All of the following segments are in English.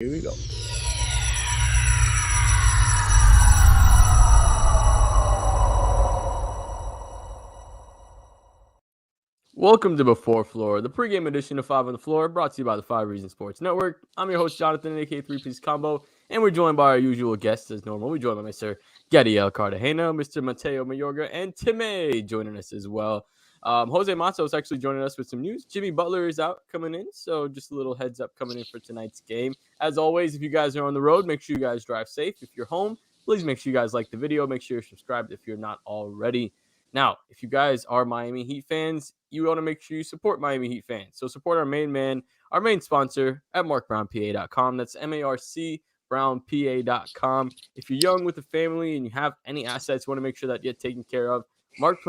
Here we go. Welcome to Before Floor, the pregame edition of 5 on the Floor, brought to you by the 5 Reasons Sports Network. I'm your host, Jonathan, aka 3-Piece Combo, and we're joined by our usual guests as normal. We're joined by Mr. Gadiel Cartagena, Mr. Mateo Mayorga, and Timmy joining us as well. Jose Mato is actually joining us with some news. Jimmy Butler is out coming in, so just a little heads up coming in for tonight's game. As always, if you guys are on the road, make sure you guys drive safe. If you're home, please make sure you guys like the video. Make sure you're subscribed if you're not already. Now, if you guys are Miami Heat fans, you want to make sure you support Miami Heat fans. So support our main man, our main sponsor at markbrownpa.com. That's marcbrownpa.com. If you're young with a family and you have any assets, you want to make sure that you're taken care of. Mark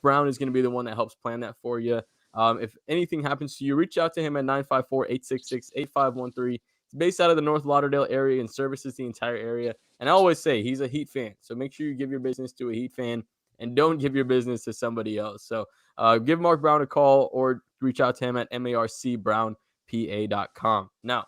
Brown is going to be the one that helps plan that for you. If anything happens to you, reach out to him at 954-866-8513. He's based out of the North Lauderdale area and services the entire area. And I always say he's a Heat fan. So make sure you give your business to a Heat fan and don't give your business to somebody else. So give Mark Brown a call or reach out to him at marcbrownpa.com. Now,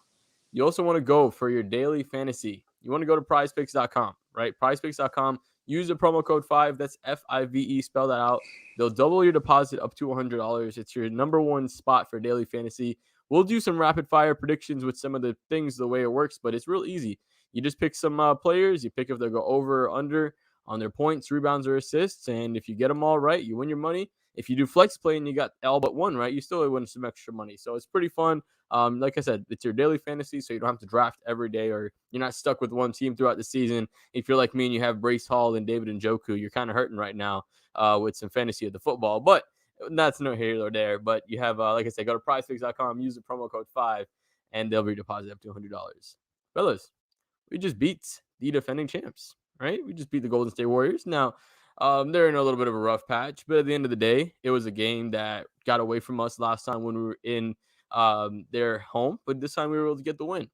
you also want to go for your daily fantasy. You want to go to prizepicks.com, right? Prizepicks.com. Use the promo code 5. That's FIVE. Spell that out. They'll double your deposit up to $100. It's your number one spot for daily fantasy. We'll do some rapid fire predictions with some of the things, the way it works, but it's real easy. You just pick some players. You pick if they'll go over or under on their points, rebounds, or assists. And if you get them all right, you win your money. If you do flex play and you got all but one right, you still win some extra money. So it's pretty fun. Like I said, it's your daily fantasy, so you don't have to draft every day, or you're not stuck with one team throughout the season. If you're like me and you have Brace Hall and David Njoku, you're kind of hurting right now with some fantasy of the football. But that's no here or there. But you have, like I said, go to prizepicks.com, use the promo code 5, and they'll redeposit up to $100. Fellas, we just beat the defending champs. Right? We just beat the Golden State Warriors. Now, they're in a little bit of a rough patch, but at the end of the day, it was a game that got away from us last time when we were in their home, but this time we were able to get the win.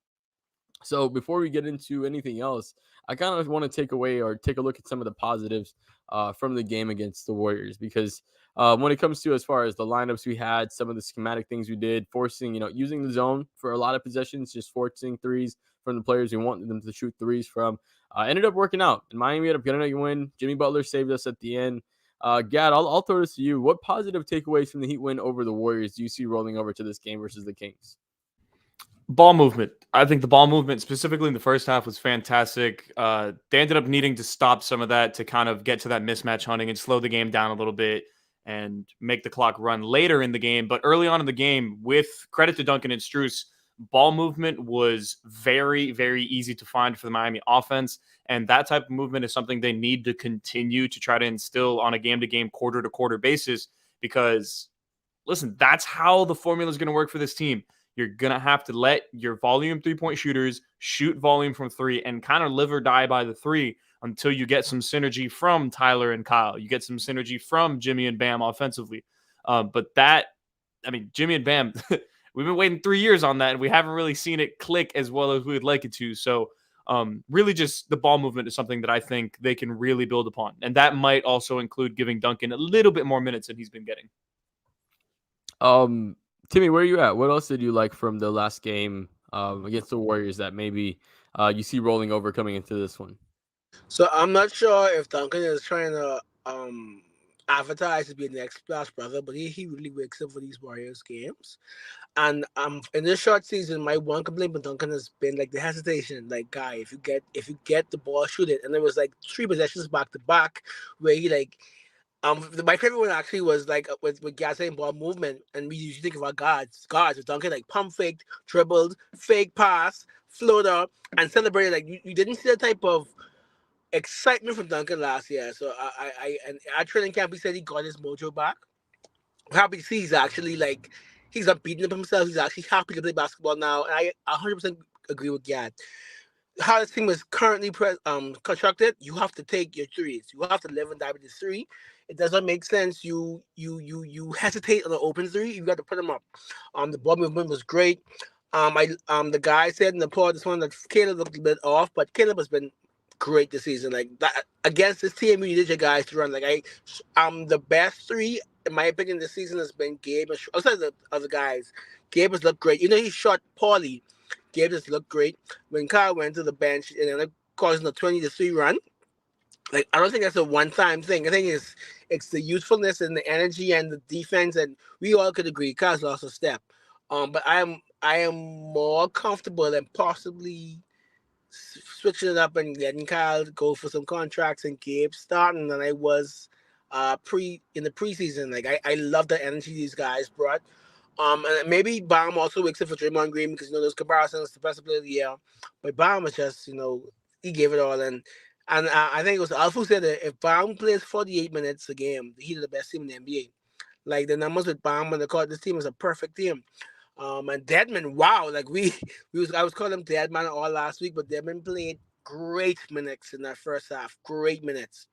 So before we get into anything else, I kind of want to take away or take a look at some of the positives from the game against the Warriors, because when it comes to as far as the lineups we had, some of the schematic things we did, forcing, using the zone for a lot of possessions, just forcing threes from the players we wanted them to shoot threes from, ended up working out. And Miami ended up getting a win. Jimmy Butler saved us at the end. Gad, I'll throw this to you. What positive takeaways from the Heat win over the Warriors do you see rolling over to this game versus the Kings? Ball movement. I think the ball movement, specifically in the first half, was fantastic. They ended up needing to stop some of that to kind of get to that mismatch hunting and slow the game down a little bit and make the clock run later in the game. But early on in the game, with credit to Duncan and Strus, ball movement was very, very easy to find for the Miami offense. And that type of movement is something they need to continue to try to instill on a game-to-game, quarter-to-quarter basis. Because, listen, that's how the formula is going to work for this team. You're going to have to let your volume three-point shooters shoot volume from three and kind of live or die by the three until you get some synergy from Tyler and Kyle. You get some synergy from Jimmy and Bam offensively. Jimmy and Bam, we've been waiting 3 years on that, and we haven't really seen it click as well as we would like it to. So really just the ball movement is something that I think they can really build upon. And that might also include giving Duncan a little bit more minutes than he's been getting. Timmy, where are you at? What else did you like from the last game against the Warriors that maybe you see rolling over coming into this one? So I'm not sure if Duncan is trying to advertise to be the next Splash Brother, but he really wakes up for these Warriors games. And in this short season, my one complaint with Duncan has been like the hesitation. Like, guy, if you get the ball, shoot it. And there was like 3 possessions back to back where he like. My favorite one actually was like with Gas saying ball movement, and we usually think of our guards with Duncan like pump faked, dribbled, fake pass, floater, and celebrated. Like you didn't see that type of excitement from Duncan last year. So and at training camp he said he got his mojo back. I'm happy to see he's actually like he's not beating up himself. He's actually happy to play basketball now, and I 100% agree with Gad. How this team is currently constructed, you have to take your threes. You have to live and die with the three. It doesn't make sense. You hesitate on the open three. You got to put them up. The ball movement was great. The guy said in the pod this one that Caleb looked a bit off, but Caleb has been great this season. Like that against this team, you needed your guys to run. Like the best three in my opinion this season has been Gabe. Outside the other guys, Gabe has looked great. He shot poorly. Gabe just looked great. When Kyle went to the bench and ended up causing a 20-3 run, like I don't think that's a one-time thing. I think it's the youthfulness and the energy and the defense, and we all could agree Kyle's lost a step. But I am more comfortable and possibly switching it up and letting Kyle go for some contracts and Gabe starting than I was pre in the preseason. Like I love the energy these guys brought. And maybe Baum also wakes up for Draymond Green because those comparisons to best player of the year. But Baum was just he gave it all and I think it was Alfu said that if Baum plays 48 minutes a game, he's the best team in the NBA. Like the numbers with Baum on the court, this team is a perfect team. And Deadman, wow, like I was calling him Deadman all last week, but Deadman played great minutes in that first half. Great minutes.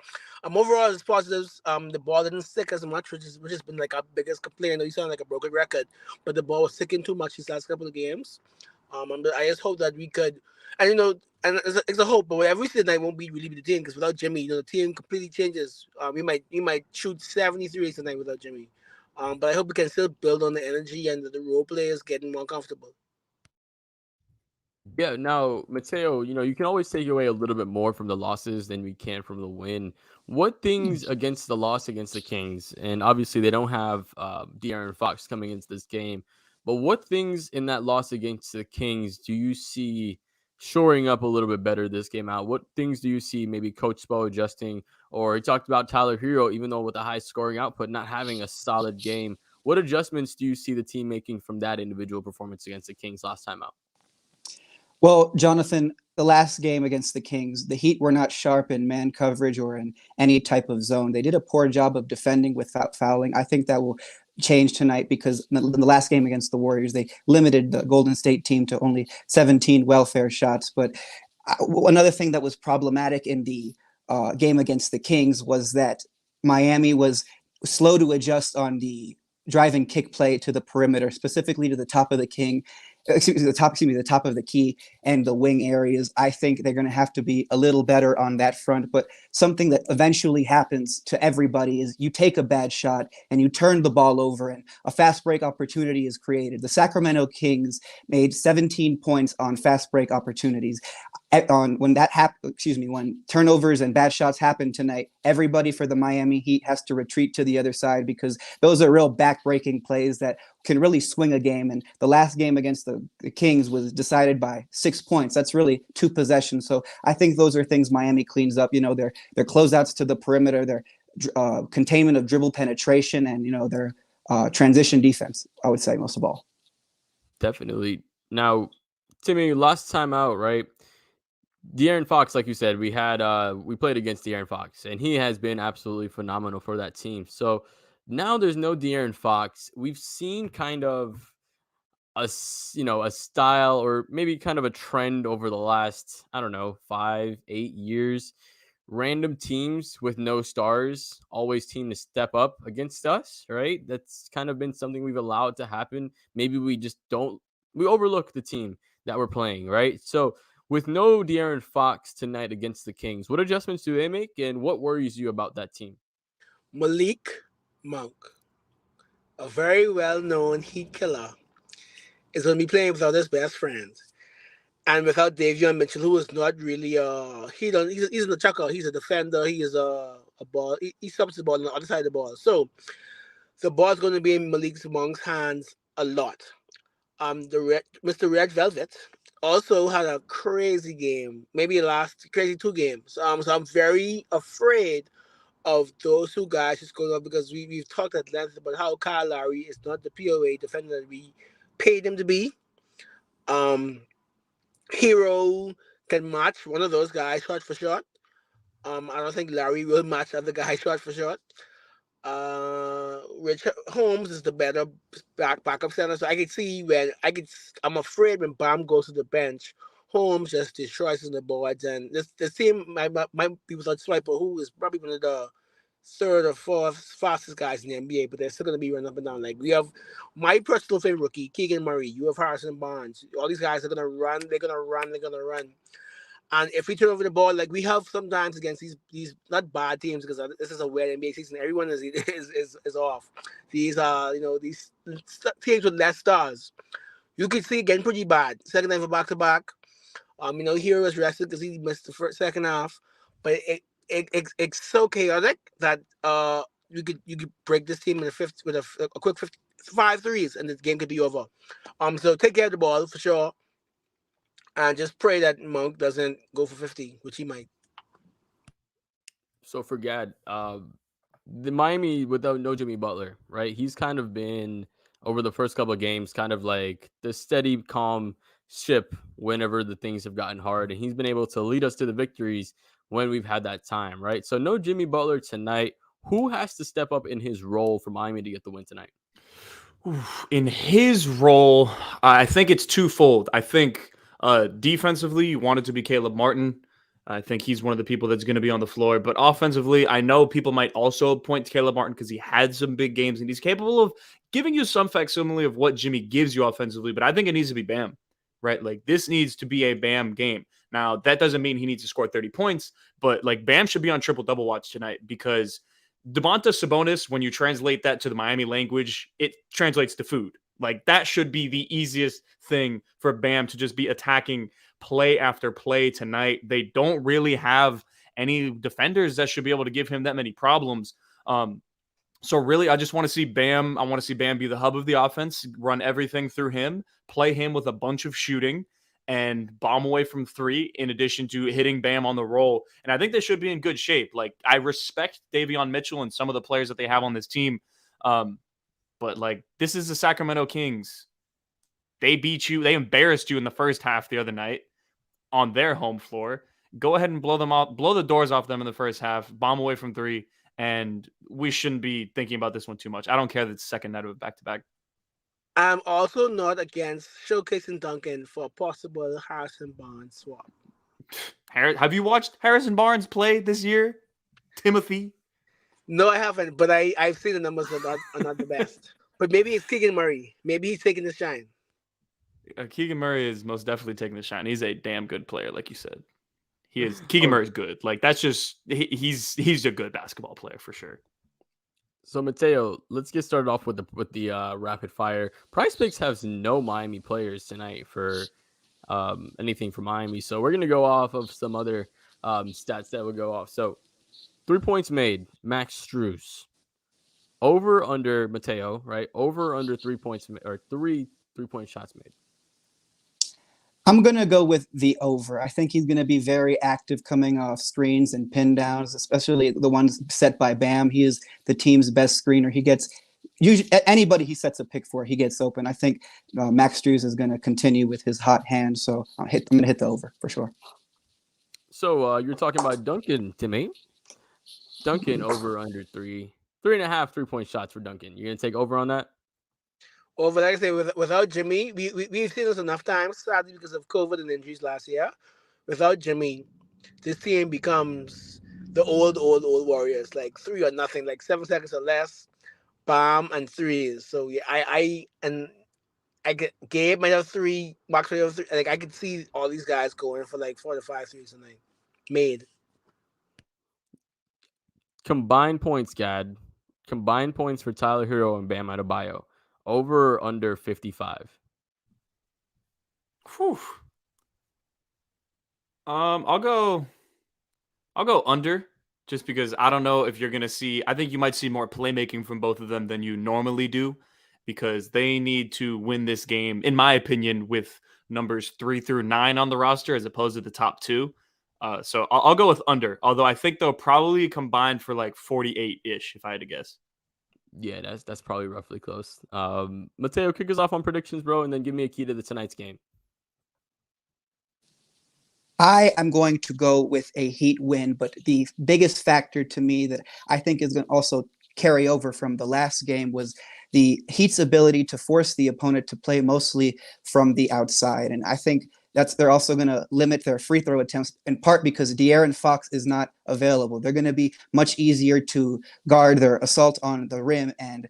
Overall, as positives, the ball didn't stick as much, which has been like our biggest complaint. I know you sound like a broken record, but the ball was sticking too much these last couple of games. I just hope that we could, and and it's a hope, but every single night won't really be the team because without Jimmy, the team completely changes. We might shoot 73 tonight without Jimmy. But I hope we can still build on the energy and the role players getting more comfortable. Yeah, now, Mateo, you can always take away a little bit more from the losses than we can from the win. What things against the loss against the Kings, and obviously they don't have De'Aaron Fox coming into this game, but what things in that loss against the Kings do you see shoring up a little bit better this game out? What things do you see maybe Coach Spo adjusting? Or he talked about Tyler Hero, even though with a high scoring output, not having a solid game. What adjustments do you see the team making from that individual performance against the Kings last time out? Well, Jonathan, the last game against the Kings, the Heat were not sharp in man coverage or in any type of zone. They did a poor job of defending without fouling. I think that will change tonight because in the last game against the Warriors, they limited the Golden State team to only 17 welfare shots. But another thing that was problematic in the game against the Kings was that Miami was slow to adjust on the driving kick play to the perimeter, specifically to the top of the the top of the key and the wing areas. I think they're going to have to be a little better on that front. But something that eventually happens to everybody is you take a bad shot and you turn the ball over and a fast break opportunity is created. The Sacramento Kings made 17 points on fast break opportunities. When turnovers and bad shots happen tonight, everybody for the Miami Heat has to retreat to the other side because those are real back-breaking plays that can really swing a game. And the last game against the Kings was decided by 6 points. That's really 2 possessions. So I think those are things Miami cleans up. Their closeouts to the perimeter, their containment of dribble penetration, and their transition defense. I would say most of all. Definitely. Now, Timmy, last time out, right? De'Aaron Fox, like you said, we played against De'Aaron Fox, and he has been absolutely phenomenal for that team. So now there's no De'Aaron Fox. We've seen kind of a style or maybe kind of a trend over the last, I don't know, 5-8 years. Random teams with no stars always seem to step up against us, right? That's kind of been something we've allowed to happen. Maybe we overlook the team that we're playing, right? So with no De'Aaron Fox tonight against the Kings, what adjustments do they make, and what worries you about that team? Malik Monk, a very well-known Heat killer, is going to be playing without his best friend and without Davion Mitchell, who is not really he's a chucker, he's a defender, he is a ball. He stops the ball on the other side of the ball. So the ball's going to be in Malik Monk's hands a lot. Mr. Red Velvet also had a crazy game, maybe last crazy 2 games. So I'm very afraid of those 2 guys just going up because we've talked at length about how Kyle Lowry is not the POA defender that we paid him to be. Hero can match one of those guys shot for shot. I don't think Larry will match other guys shot for shot. Rich Holmes is the better backup center, so I'm afraid when Bam goes to the bench, Holmes just destroys the boards, and this team might be without Swiper, who is probably one of the 3rd or 4th fastest guys in the NBA, but they're still going to be running up and down. Like we have my personal favorite rookie, Keegan Murray. You have Harrison Barnes. All these guys are going to run. They're going to run. They're going to run. And if we turn over the ball, like we have sometimes against these not bad teams, because this is a weird NBA season, everyone is off. These these teams with less stars, You could see it getting pretty bad. Second night for back to back. Hero was rested because he missed the second half, but it's so chaotic that you could break this team in the fifth with a quick 5 threes, and this game could be over. So take care of the ball for sure, and just pray that Monk doesn't go for 50, which he might. So for Gad, the Miami without no Jimmy Butler, right? He's kind of been over the first couple of games, kind of like the steady, calm ship whenever the things have gotten hard, and he's been able to lead us to the victories when we've had that time, right? So no Jimmy Butler tonight. Who has to step up in his role for Miami to get the win tonight? In his role, I think it's twofold. I think defensively, you want it to be Caleb Martin. I think he's one of the people that's going to be on the floor. But offensively, I know people might also point to Caleb Martin because he had some big games and he's capable of giving you some facsimile of what Jimmy gives you offensively. But I think it needs to be Bam, right? Like this needs to be a Bam game. Now, that doesn't mean he needs to score 30 points, but like Bam should be on triple-double watch tonight because Domantas Sabonis, when you translate that to the Miami language, it translates to food. Like that should be the easiest thing for Bam to just be attacking play after play tonight. They don't really have any defenders that should be able to give him that many problems. So really, I just want to see Bam. I want to see Bam be the hub of the offense, run everything through him, play him with a bunch of shooting, and bomb away from three, in addition to hitting Bam on the roll. And I think they should be in good shape. Like, I respect Davion Mitchell and some of the players that they have on this team. But, like, this is the Sacramento Kings. They beat you. They embarrassed you in the first half the other night on their home floor. Go ahead and blow them out, blow the doors off them in the first half, bomb away from three, and we shouldn't be thinking about this one too much. I don't care that it's second night of a back-to-back. I'm also not against showcasing Duncan for a possible Harrison Barnes swap. Have you watched Harrison Barnes play this year, Timothy? No, I haven't, but I've seen the numbers are not the best. But maybe it's Keegan Murray. Maybe he's taking the shine. Keegan Murray is most definitely taking the shine. He's a damn good player, like you said. He is. Keegan Murray's good. Like that's just he's a good basketball player for sure. So Mateo, let's get started off with the rapid fire. PrizePicks has no Miami players tonight for anything for Miami, so we're gonna go off of some other stats that would go off. So 3 points made, Max Strus. Over under Mateo, right? Over under 3 points or three 3-point shots made. I'm going to go with the over. I think he's going to be very active coming off screens and pin downs, especially the ones set by Bam. He is the team's best screener. He gets usually anybody he sets a pick for, he gets open. I think Max Strus is going to continue with his hot hand. So I'm going to hit the over for sure. So you're talking about Duncan, Timmy. Duncan over under 3.5 3-point shots for Duncan. You're going to take over on that? Over, like I say, without Jimmy, we've seen this enough times, sadly, because of COVID and injuries last year. Without Jimmy, this team becomes the old Warriors, like 3 or nothing, like 7 seconds or less, bomb and threes. So yeah, I get Gabe might have 3, Max might have 3. Like I could see all these guys going for like 4 to 5 threes tonight, made. Combined points, Gad. Combined points for Tyler Hero and Bam Adebayo. Over or under 55. Whew. I'll go under, just because I don't know if you're gonna see. I think you might see more playmaking from both of them than you normally do, because they need to win this game, in my opinion, with numbers 3 through 9 on the roster as opposed to the top 2. So I'll go with under. Although I think they'll probably combine for like 48-ish, if I had to guess. Yeah, that's probably roughly close. Mateo, kick us off on predictions, bro, and then give me a key to tonight's game. I am going to go with a Heat win, but the biggest factor to me that I think is going to also carry over from the last game was the Heat's ability to force the opponent to play mostly from the outside. And I think they're also going to limit their free throw attempts, in part because De'Aaron Fox is not available. They're going to be much easier to guard their assault on the rim. And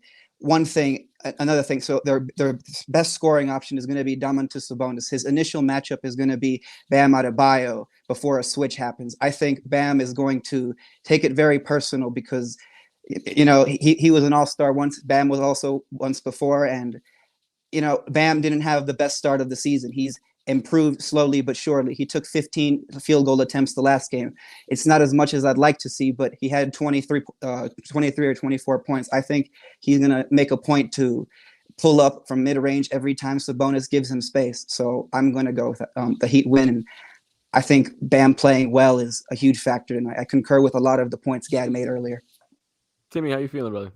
another thing, so their best scoring option is going to be Domantas Sabonis. His initial matchup is going to be Bam Adebayo before a switch happens. I think Bam is going to take it very personal because, he was an all-star once. Bam was also once before, and Bam didn't have the best start of the season. He's improved slowly but surely. He took 15 field goal attempts the last game. It's not as much as I'd like to see, but he had 23 or 24 points. I think he's going to make a point to pull up from mid-range every time Sabonis gives him space. So I'm going to go with the Heat win. And I think Bam playing well is a huge factor. And I concur with a lot of the points Gad made earlier. Timmy, how you feeling, brother?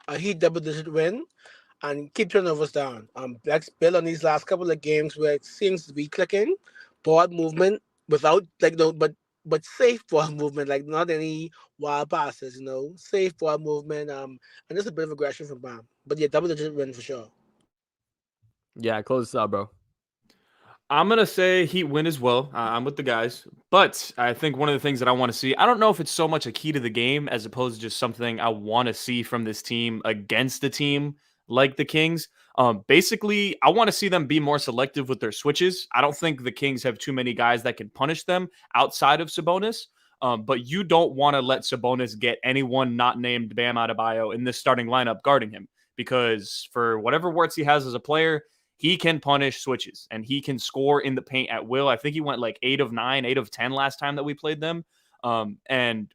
A Heat double-digit win and keep turnovers down. Let's build on these last couple of games where it seems to be clicking, ball movement without but safe ball movement, like not any wild passes, safe ball movement, and just a bit of aggression from Bam. But yeah, double-digit win for sure. Yeah, close this out, bro. I'm going to say Heat win as well. I'm with the guys. But I think one of the things that I want to see, I don't know if it's so much a key to the game as opposed to just something I want to see from this team against a team like the Kings. Basically, I want to see them be more selective with their switches. I don't think the Kings have too many guys that can punish them outside of Sabonis. But you don't want to let Sabonis get anyone not named Bam Adebayo in this starting lineup guarding him, because for whatever warts he has as a player, he can punish switches and he can score in the paint at will. I think he went like 8 of 9, 8 of 10 last time that we played them. And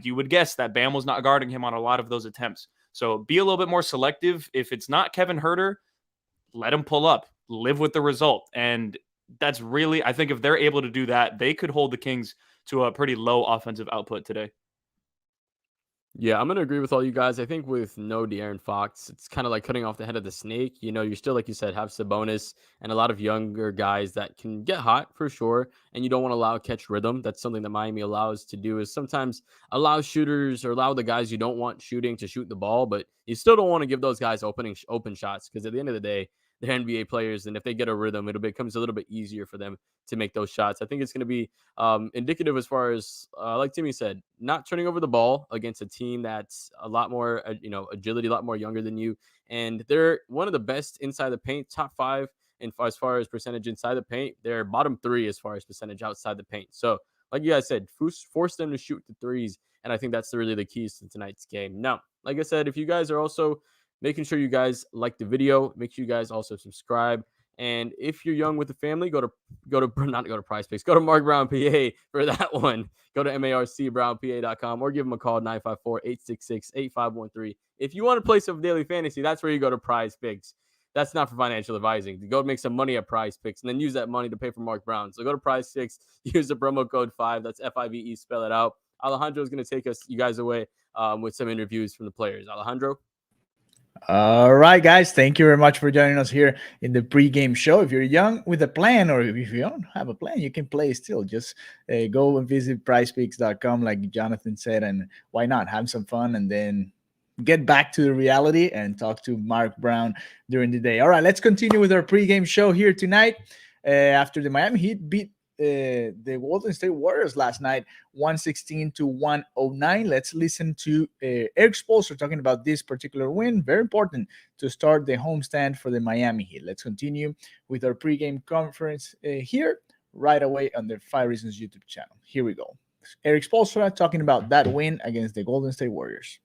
you would guess that Bam was not guarding him on a lot of those attempts. So be a little bit more selective. If it's not Kevin Huerter, let him pull up, live with the result. And that's really, I think if they're able to do that, they could hold the Kings to a pretty low offensive output today. Yeah, I'm going to agree with all you guys. I think with no De'Aaron Fox, it's kind of like cutting off the head of the snake. You're still, like you said, have Sabonis and a lot of younger guys that can get hot for sure. And you don't want to allow catch rhythm. That's something that Miami allows to do, is sometimes allow shooters or allow the guys you don't want shooting to shoot the ball. But you still don't want to give those guys open shots, because at the end of the day, they're NBA players. And if they get a rhythm, it becomes a little bit easier for them to make those shots. I think it's going to be indicative as far as, like Timmy said, not turning over the ball against a team that's a lot more, agility, a lot more younger than you. And they're one of the best inside the paint, top 5 as far as percentage inside the paint. They're bottom 3 as far as percentage outside the paint. So, like you guys said, force them to shoot the threes. And I think that's really the keys to tonight's game. Now, like I said, if you guys are also making sure you guys like the video, make sure you guys also subscribe. And if you're young with a family, go to Prize Picks, go to Mark Brown PA for that one. Go to marcbrownpa.com or give them a call, 954-866-8513. If you want to play some daily fantasy, that's where you go to Prize Picks. That's not for financial advising. Go make some money at Prize Picks and then use that money to pay for Mark Brown. So go to Prize Picks, use the promo code 5. That's FIVE, spell it out. Alejandro is going to take you guys away with some interviews from the players. Alejandro? All right, guys. Thank you very much for joining us here in the pregame show. If you're young with a plan, or if you don't have a plan, you can play still. Just go and visit prizepicks.com, like Jonathan said, and why not have some fun and then get back to the reality and talk to Mark Brown during the day. All right, let's continue with our pregame show here tonight. After the Miami Heat beat the Golden State Warriors last night, 116-109. Let's listen to Eric Spoelstra talking about this particular win. Very important to start the homestand for the Miami Heat. Let's continue with our pregame conference here right away on the 5 Reasons YouTube channel. Here we go. Eric Spoelstra talking about that win against the Golden State Warriors.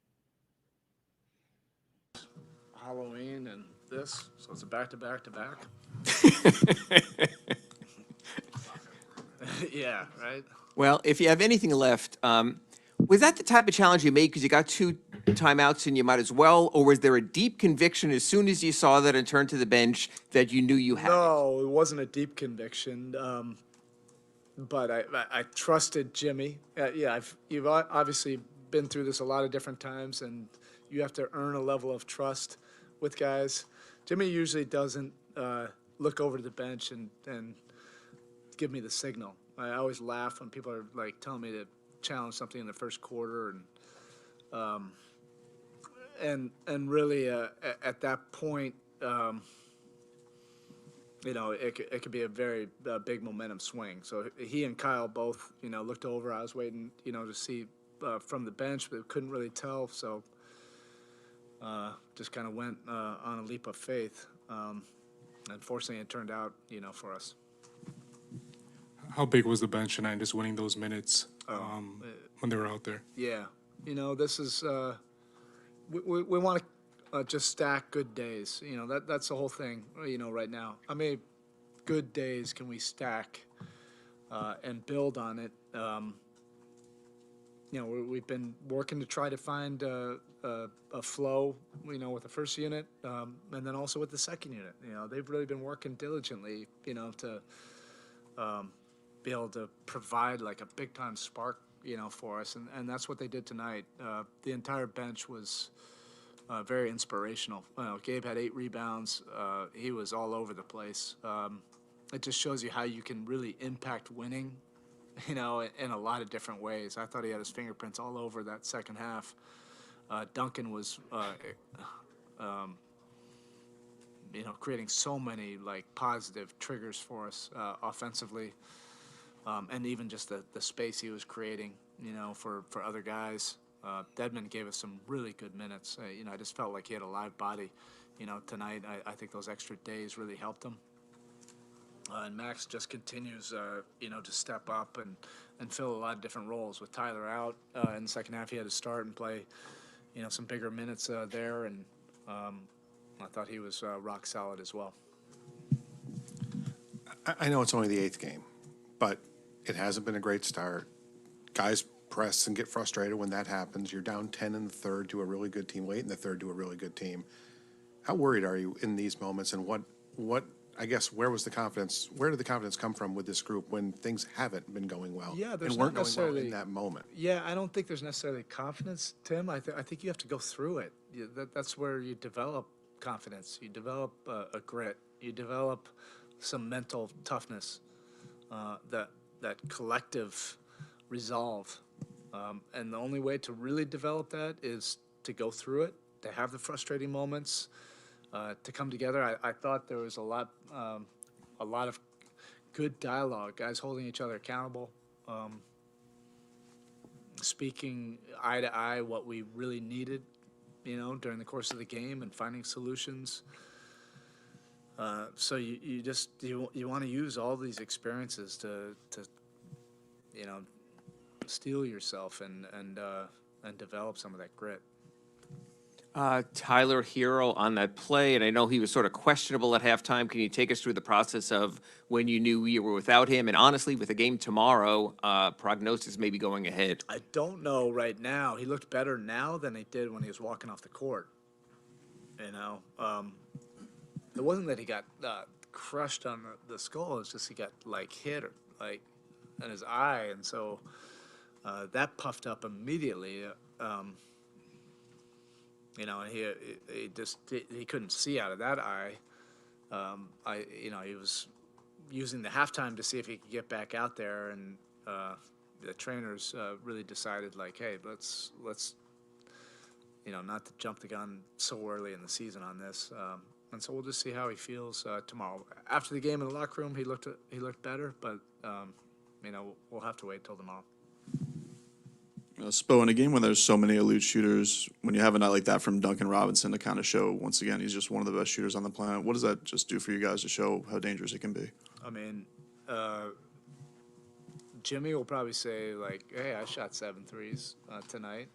Halloween and this, so it's a back-to-back-to-back. Yeah, right? Well, if you have anything left, was that the type of challenge you made because you got 2 timeouts and you might as well? Or was there a deep conviction as soon as you saw that and turned to the bench that you knew you had No, it wasn't a deep conviction, but I trusted Jimmy. You've obviously been through this a lot of different times, and you have to earn a level of trust with guys. Jimmy usually doesn't look over to the bench and give me the signal. I always laugh when people are like telling me to challenge something in the first quarter, and really at that point, it could be a very big momentum swing. So he and Kyle both, looked over. I was waiting, to see from the bench, but couldn't really tell. So just kind of went on a leap of faith. Unfortunately, it turned out, for us. How big was the bench tonight, just winning those minutes when they were out there? Yeah, this is we want to just stack good days. You know, that's the whole thing, you know, right now. How many good days can we stack and build on it? You know, we've been working to try to find a flow, you know, with the first unit and then also with the second unit. You know, they've really been working diligently, you know, to be able to provide like a big time spark, you know, for us. And that's what they did tonight. The entire bench was very inspirational. Gabe had 8 rebounds. He was all over the place. It just shows you how you can really impact winning, you know, in a lot of different ways. I thought he had his fingerprints all over that second half. Duncan was, you know, creating so many like positive triggers for us offensively, and even just the space he was creating, you know, for other guys. Dedmon gave us some really good minutes. You know, I just felt like he had a live body. You know, tonight I think those extra days really helped him. And Max just continues, you know, to step up and fill a lot of different roles. With Tyler out in the second half, he had to start and play, you know, some bigger minutes there. And I thought he was rock solid as well. I know it's only the 8th game, but it hasn't been a great start. Guys press and get frustrated when that happens. You're down 10 in the third to a really good team, late in the third to a really good team. How worried are you in these moments, and what I guess where did the confidence come from with this group when things haven't been going well? Yeah, there's and not weren't going well necessarily in that moment. Yeah, I don't think there's necessarily confidence, Tim. I think you have to go through it. That's where you develop confidence. You develop a grit. You develop some mental toughness, that collective resolve. And the only way to really develop that is to go through it, to have the frustrating moments, to come together. I thought there was a lot of good dialogue, guys holding each other accountable, speaking eye to eye what we really needed, you know, during the course of the game, and finding solutions. So you want to use all these experiences to you know, steel yourself and develop some of that grit. Tyler Hero on that play, and I know he was sort of questionable at halftime. Can you take us through the process of when you knew you were without him? And honestly, with the game tomorrow, prognosis may be going ahead. I don't know right now. He looked better now than he did when he was walking off the court. You know, it wasn't that he got crushed on the skull. It's just he got like hit like in his eye, and so that puffed up immediately. You know, and he couldn't see out of that eye. He was using the halftime to see if he could get back out there, and the trainers really decided, like, hey, let's you know, not to jump the gun so early in the season on this. And so we'll just see how he feels tomorrow. After the game in the locker room, he looked better, but you know, we'll have to wait till tomorrow. Spo, in a game when there's so many elite shooters, when you have a night like that from Duncan Robinson to kind of show, once again, he's just one of the best shooters on the planet, what does that just do for you guys to show how dangerous it can be? I mean, Jimmy will probably say, like, hey, I shot 7 threes tonight.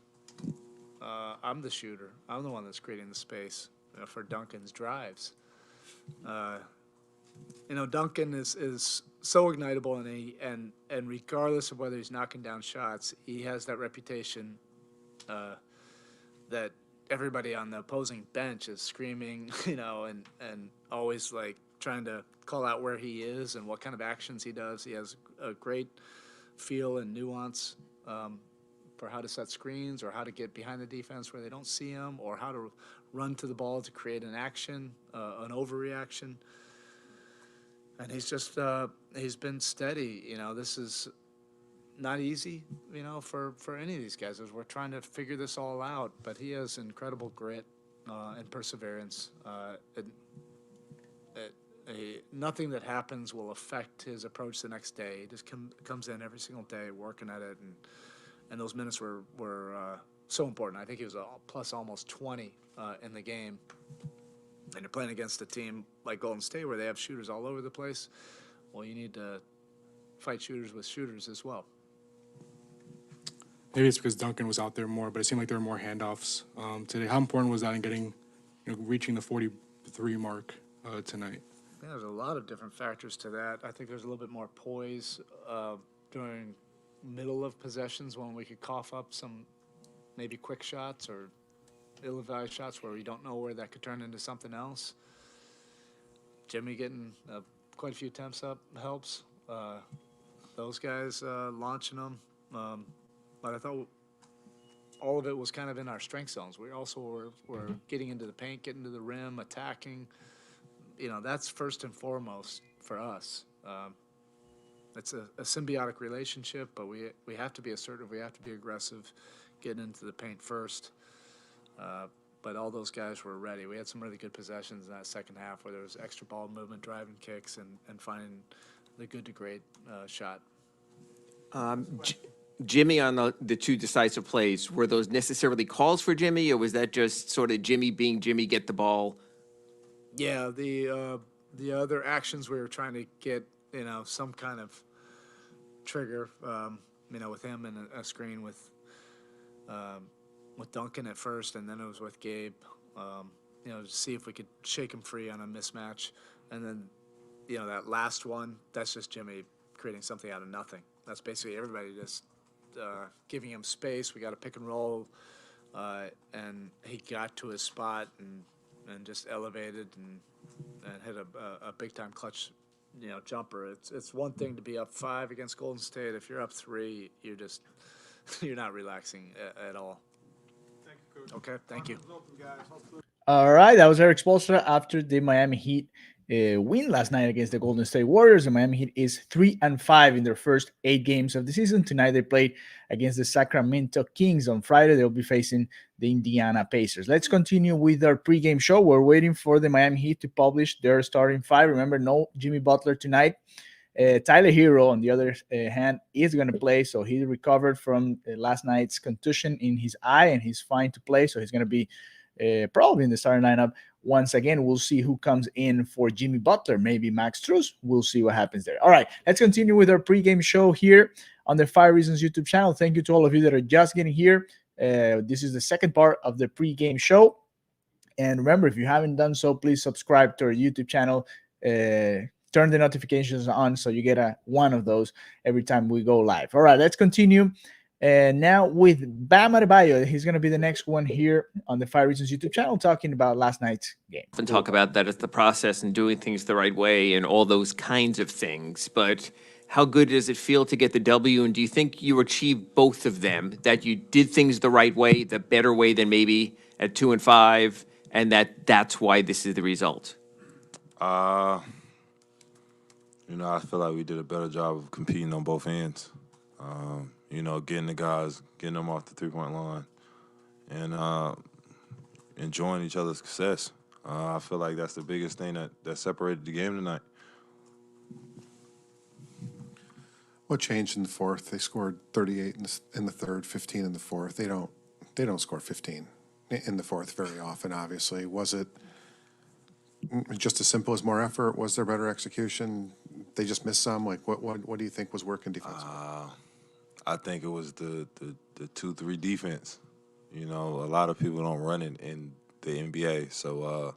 I'm the shooter. I'm the one that's creating the space for Duncan's drives. You know, Duncan is so ignitable, and regardless of whether he's knocking down shots, he has that reputation that everybody on the opposing bench is screaming, you know, and always like trying to call out where he is and what kind of actions he does. He has a great feel and nuance for how to set screens, or how to get behind the defense where they don't see him, or how to run to the ball to create an action, an overreaction. And he's been steady. You know, this is not easy, you know, for any of these guys as we're trying to figure this all out. But he has incredible grit and perseverance. Nothing that happens will affect his approach the next day. He just comes in every single day working at it, and those minutes were so important. I think he was plus almost 20 in the game. And you're playing against a team like Golden State where they have shooters all over the place. Well, you need to fight shooters with shooters as well. Maybe it's because Duncan was out there more, but it seemed like there were more handoffs today. How important was that in getting reaching the 43 mark tonight? Yeah, there's a lot of different factors to that. I think there's a little bit more poise during middle of possessions when we could cough up some maybe quick shots or ill-advised shots where we don't know where that could turn into something else. Jimmy getting quite a few attempts up helps. Those guys launching them. But I thought all of it was kind of in our strength zones. We also were getting into the paint, getting to the rim, attacking. That's first and foremost for us. It's a symbiotic relationship, but we have to be assertive. We have to be aggressive, getting into the paint first. But all those guys were ready. We had some really good possessions in that second half where there was extra ball movement, driving kicks, and finding the good to great shot. Jimmy, on the two decisive plays, were those necessarily calls for Jimmy, or was that just sort of Jimmy being Jimmy, get the ball? Yeah, the other actions we were trying to get, some kind of trigger, with him and a screen with Duncan at first, and then it was with Gabe, to see if we could shake him free on a mismatch. And then, that last one, that's just Jimmy creating something out of nothing. That's basically everybody just giving him space. We got a pick and roll, and he got to his spot and just elevated and hit a big time clutch, jumper. It's one thing to be up 5 against Golden State. If you're up 3, you're not relaxing at all. Thank you, Coach. Okay, thank you. All right, that was Eric Spoelstra after the Miami Heat win last night against the Golden State Warriors. The Miami Heat is 3-5 in their first 8 games of the season. Tonight they played against the Sacramento Kings. On Friday they'll be facing the Indiana Pacers. Let's continue with our pregame show. We're waiting for the Miami Heat to publish their starting 5. Remember, no Jimmy Butler tonight. Tyler Hero, on the other hand, is going to play. So he recovered from last night's contusion in his eye, and he's fine to play. So he's going to be probably in the starting lineup. Once again, we'll see who comes in for Jimmy Butler. Maybe Max Strus. We'll see what happens there. All right, let's continue with our pregame show here on the 5 Reasons YouTube channel. Thank you to all of you that are just getting here. This is the second part of the pregame show. And remember, if you haven't done so, please subscribe to our YouTube channel. Turn the notifications on so you get one of those every time we go live. All right, let's continue. Now with Bam Adebayo. He's going to be the next one here on the 5 Reasons YouTube channel talking about last night's game. Often talk about that as the process and doing things the right way and all those kinds of things. But how good does it feel to get the W? And do you think you achieved both of them, that you did things the right way, the better way than maybe at 2 and 5, and that's why this is the result? I feel like we did a better job of competing on both ends. Getting the guys, getting them off the three-point line, and enjoying each other's success. I feel like that's the biggest thing that separated the game tonight. What changed in the fourth? They scored 38 in the third, 15 in the fourth. They don't score 15 in the fourth very often, obviously. Was it just as simple as more effort? Was there better execution? They just missed some? Like, what do you think was working defensively? I think it was the 2-3 defense. A lot of people don't run it in the NBA. So,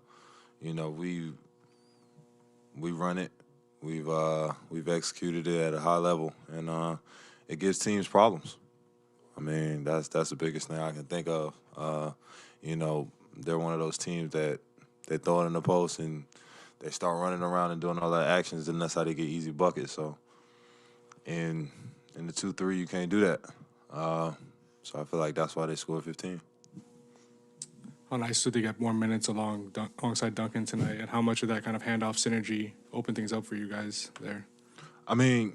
we run it. We've executed it at a high level, and it gives teams problems. I mean, that's the biggest thing I can think of. They're one of those teams that they throw it in the post and they start running around and doing all that actions, and that's how they get easy buckets. So, in the 2-3, you can't do that. So I feel like that's why they scored 15. How nice did they get more minutes alongside Duncan tonight, and how much of that kind of handoff synergy opened things up for you guys there? I mean,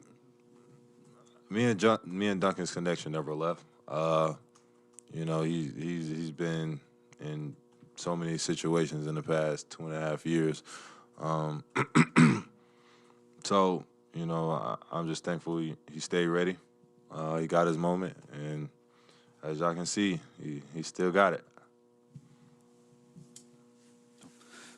me and Duncan's connection never left. He's been in so many situations in the past 2.5 years. So, I'm just thankful he stayed ready. He got his moment, and as y'all can see, he still got it.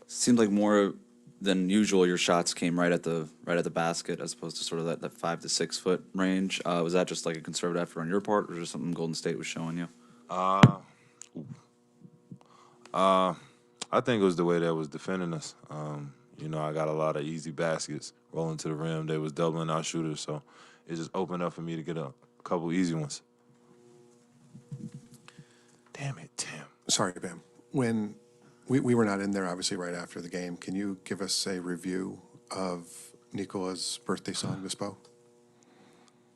Seemed like more than usual your shots came right at the basket as opposed to sort of that 5 to 6 foot range. Was that just like a conservative effort on your part, or just something Golden State was showing you? I think it was the way that was defending us. I got a lot of easy baskets rolling to the rim. They was doubling our shooters, so it just opened up for me to get a couple easy ones. Damn it, Tim. Sorry, Bam. When we were not in there, obviously, right after the game, can you give us a review of Nikola's birthday song, Bispo?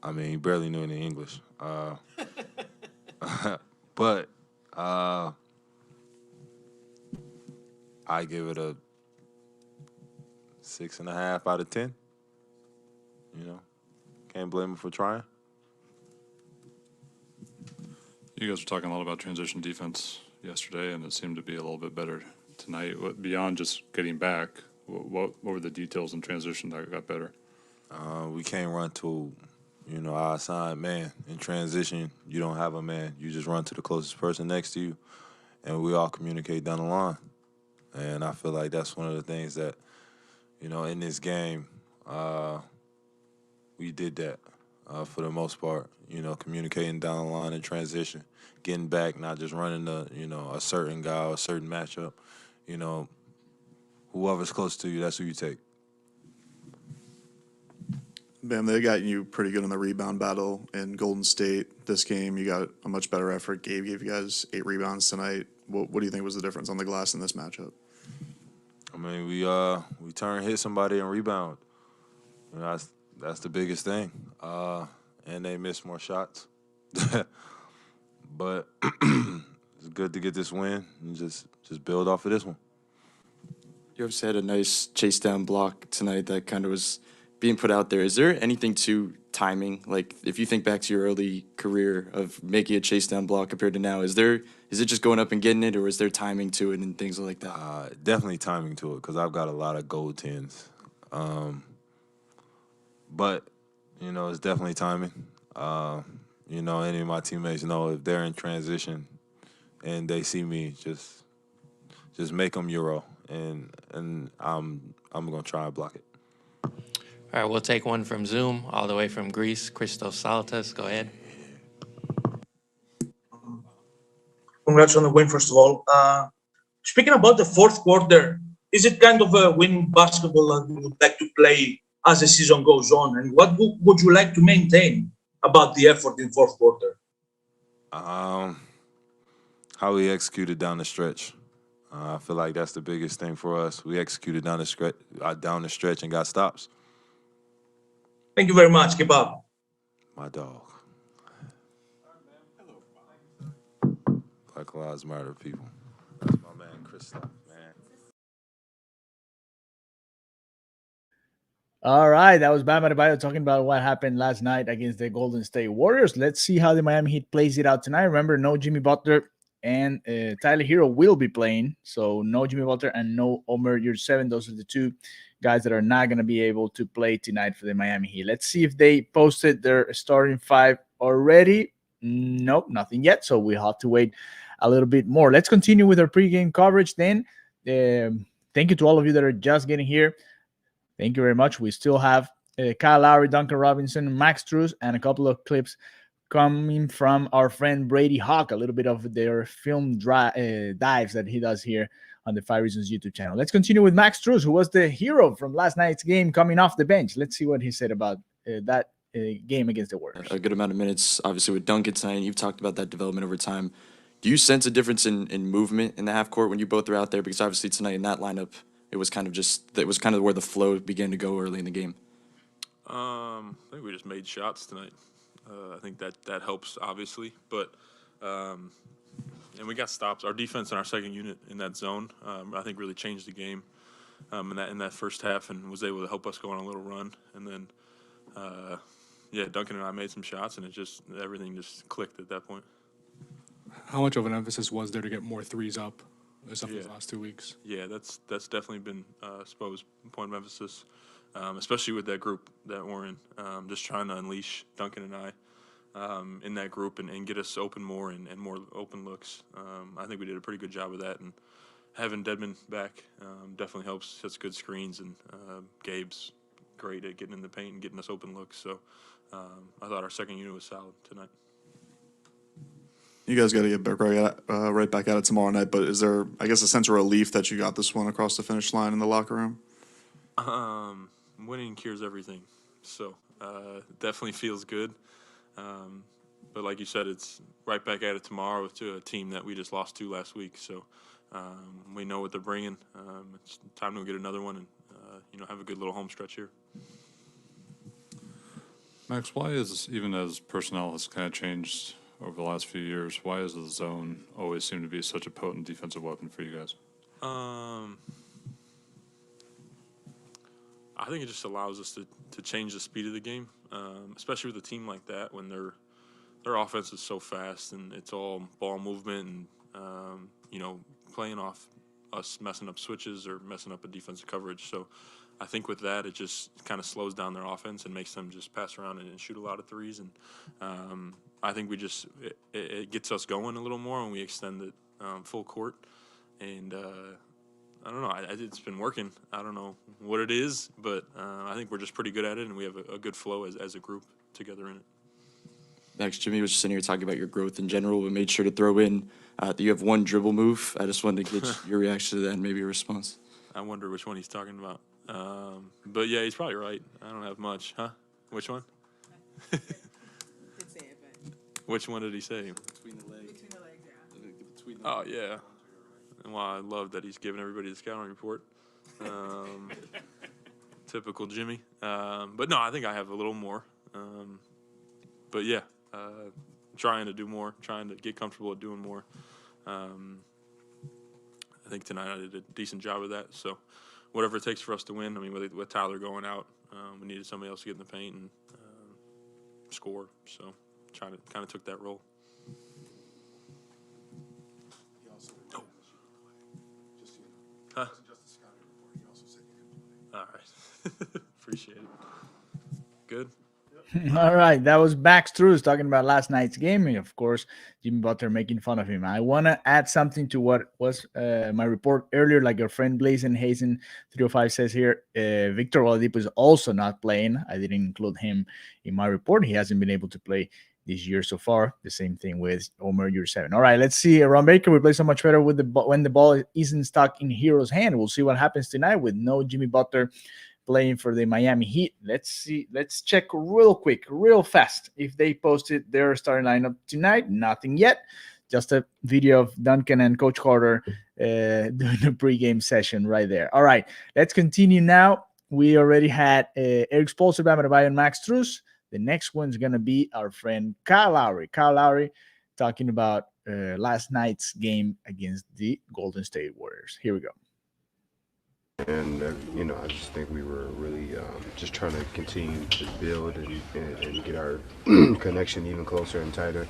I mean, he barely knew any English. But I give it a 6.5 out of 10. Can't blame him for trying. You guys were talking a lot about transition defense yesterday, and it seemed to be a little bit better tonight. Beyond just getting back, what were the details in transition that got better? We can't run to, our assigned man. In transition, you don't have a man. You just run to the closest person next to you, and we all communicate down the line. And I feel like that's one of the things that, in this game, we did that for the most part. Communicating down the line in transition, getting back, not just running a certain guy or a certain matchup. Whoever's close to you, that's who you take. Bam, they got you pretty good in the rebound battle in Golden State. This game, you got a much better effort. Gabe gave you guys 8 rebounds tonight. What do you think was the difference on the glass in this matchup? I mean, we turn, hit somebody, and rebound. That's the biggest thing. And they miss more shots. But it's good to get this win and just build off of this one. You obviously had a nice chase down block tonight that kind of was being put out there. Is there anything to timing? Like, if you think back to your early career of making a chase down block compared to now, is it just going up and getting it, or is there timing to it and things like that? Definitely timing to it, because I've got a lot of gold 10s. But, it's definitely timing. Any of my teammates know if they're in transition and they see me, just make them Euro, and I'm going to try and block it. All right, we'll take one from Zoom, all the way from Greece. Christos Salatas, go ahead. Congrats on the win, first of all. Speaking about the fourth quarter, is it kind of a winning basketball that you would like to play as the season goes on? And what would you like to maintain about the effort in fourth quarter? How we executed down the stretch. I feel like that's the biggest thing for us. We executed down the stretch and got stops. Thank you very much. Keep up. My dog. Black Lives Matter, people. That's my man, Chris. Man. All right, that was Bam Adebayo talking about what happened last night against the Golden State Warriors. Let's see how the Miami Heat plays it out tonight. Remember, no Jimmy Butler and Tyler Hero will be playing. So no Jimmy Butler and no Omer Yurtseven. Those are the two guys that are not going to be able to play tonight for the Miami Heat. Let's see if they posted their starting 5 already. Nope, nothing yet. So we'll have to wait a little bit more. Let's continue with our pregame coverage then. Thank you to all of you that are just getting here. Thank you very much. We still have Kyle Lowry, Duncan Robinson, Max Strus, and a couple of clips coming from our friend Brady Hawk, a little bit of their film dives that he does here on the 5 Reasons YouTube channel. Let's continue with Max Strus, who was the hero from last night's game coming off the bench. Let's see what he said about that game against the Warriors. A good amount of minutes, obviously, with Duncan tonight. You've talked about that development over time. Do you sense a difference in movement in the half court when you both are out there? Because obviously tonight in that lineup, it was kind of where the flow began to go early in the game. I think we just made shots tonight. I think that helps, obviously, but and we got stops. Our defense in our second unit in that zone, I think, really changed the game in that first half, and was able to help us go on a little run. And then, Duncan and I made some shots, and everything just clicked at that point. How much of an emphasis was there to get more threes up these last 2 weeks? Yeah, that's definitely been Spo's point of emphasis, especially with that group that we're in. Just trying to unleash Duncan and I in that group and get us open more and more open looks. I think we did a pretty good job of that, and having Dedmon back definitely helps. Sets good screens, and Gabe's great at getting in the paint and getting us open looks. So I thought our second unit was solid tonight. You guys got to get back right back at it tomorrow night. But is there, I guess, a sense of relief that you got this one across the finish line in the locker room? Winning cures everything, so definitely feels good. But like you said, it's right back at it tomorrow to a team that we just lost to last week. So we know what they're bringing. It's time to get another one and have a good little home stretch here. Max, why is, even as personnel has kind of changed over the last few years, why has the zone always seemed to be such a potent defensive weapon for you guys? I think it just allows us to change the speed of the game, especially with a team like that when their offense is so fast and it's all ball movement and playing off us messing up switches or messing up a defensive coverage. So I think with that, it just kind of slows down their offense and makes them just pass around and shoot a lot of threes. And I think it gets us going a little more when we extend it full court. And I don't know. It's been working. I don't know what it is, but I think we're just pretty good at it, and we have a good flow as a group together in it. Max, Jimmy was just sitting here talking about your growth in general, but made sure to throw in that you have one dribble move. I just wanted to get your reaction to that and maybe a response. I wonder which one he's talking about. But yeah, he's probably right. I don't have much, huh? Which one? Which one did he say? Between the legs. Yeah. Oh yeah. And I love that he's giving everybody the scouting report. Typical Jimmy. But no, I think I have a little more. But yeah, trying to do more, trying to get comfortable at doing more. I think tonight I did a decent job of that. So whatever it takes for us to win. I mean, with Tyler going out, we needed somebody else to get in the paint and score. So kind of took that role. Huh? All right. Appreciate it. Good. All right, that was Max Strus talking about last night's game, and of course, Jimmy Butler making fun of him. I want to add something to what was my report earlier, like your friend Blazing Hazen 305 says here. Victor Oladipo is also not playing. I didn't include him in my report. He hasn't been able to play this year so far. The same thing with Omer Yurtseven. All right, let's see. Ron Baker will play so much better with when the ball isn't stuck in Hero's hand. We'll see what happens tonight with no Jimmy Butler playing for the Miami Heat. Let's see. Let's check real quick, real fast, if they posted their starting lineup tonight. Nothing yet. Just a video of Duncan and Coach Carter doing the pregame session right there. All right, let's continue now. We already had Eric Spoelstra, Bam Adebayo, and Max Strus. The next one's going to be our friend Kyle Lowry. Kyle Lowry talking about last night's game against the Golden State Warriors. Here we go. And, I just think we were really just trying to continue to build and get our connection even closer and tighter